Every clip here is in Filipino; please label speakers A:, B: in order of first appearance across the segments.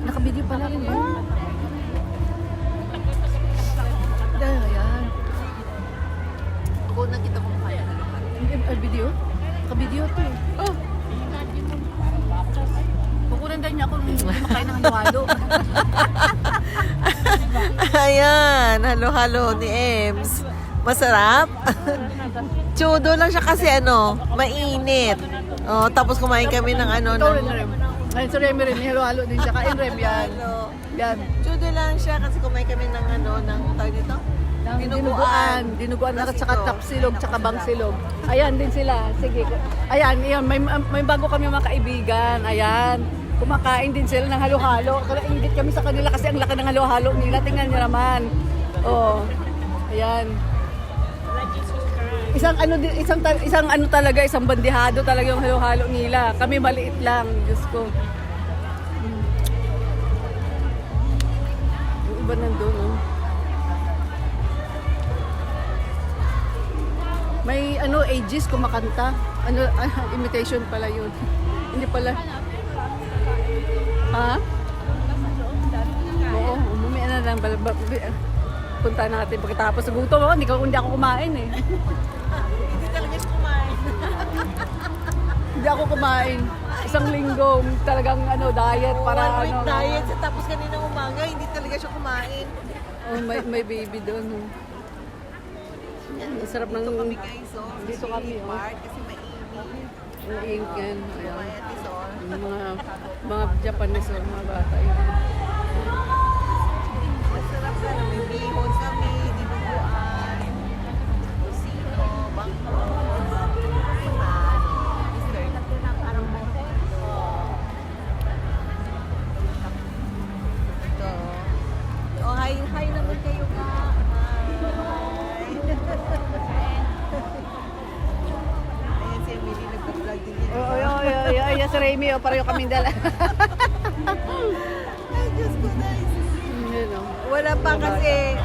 A: Naka-video pala rin ba? Ayan.
B: Ako nakita ko kaya.
A: Video? Naka-video to eh. Oh! Kukunan din niya ako nung makain ng halo-halo.
B: Ayan, halo-halo ni Ems. Masarap. Chudo lang siya kasi mainit. Oh, tapos kumain kami ng
A: Ito rin na rin. Ayun, sa Remy rin, halo-halo din siya. Kain Rem yan. Yan.
B: Chudo lang siya kasi kumain kami ng ng tawag dito?
A: Dinuguan. Dinuguan na saka tapsilog, saka bangsilog. Ayan din sila. Sige. Ayan, may bago kami mga kaibigan. Ayan. Kumakain din sila ng halo-halo. Kaya ingit kami sa kanila kasi ang laki ng halo-halo nila. Tingnan niyo naman. Oh. Ayan. Isang bandihado talaga yung halo-halo nila. Kami maliit lang, Diyos ko. Yung iba nandun, oh. May ages kumakanta. Imitation pala yun. Hindi pala. Ha? Oo, umumi na lang. Punta natin. Pagkatapos sa gutom ako, hindi ako kumain eh.
B: Hindi talaga siya kumain.
A: Hindi ako kumain. Isang linggo, talagang diet para
B: One week diet. Tapos kanina umaga, hindi talaga siya kumain.
A: Oh, may baby doon. Oh. Ang sarap ng...
B: Dito kami guys,
A: Dito kami, oh.
B: Park, kasi mainit.
A: Ang ingkan. Ayan.
B: Quiet is all.
A: Yung mga Japanese o mga bata yun.
B: Masarap na. May bihon kami, dinuguan, kusino, bangkos, dessert. Ito. Oh, hi naman kayo ka. Hi. Ayan si Emily, nagpa-vlog din yan.
A: Ayan si Remy, pareho kaming dala.
B: Ay, Diyos ko, nice.
A: Yun, oh.
B: Wala pa kasi,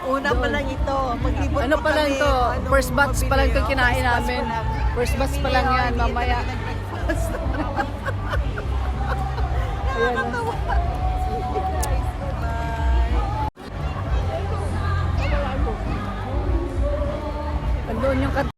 B: una pa lang ito. Maglibot
A: Ano pa lang
B: kami,
A: to?
B: kung
A: First batch pa lang ito
B: mabili,
A: kinain
B: first batch
A: namin.
B: pa lang.
A: First batch pa lang yan,
B: Hindi
A: mamaya.
B: talaga nag-breakfast.
A: Ayan, oh.
B: Nakakatawa. Bye.
A: Andun yung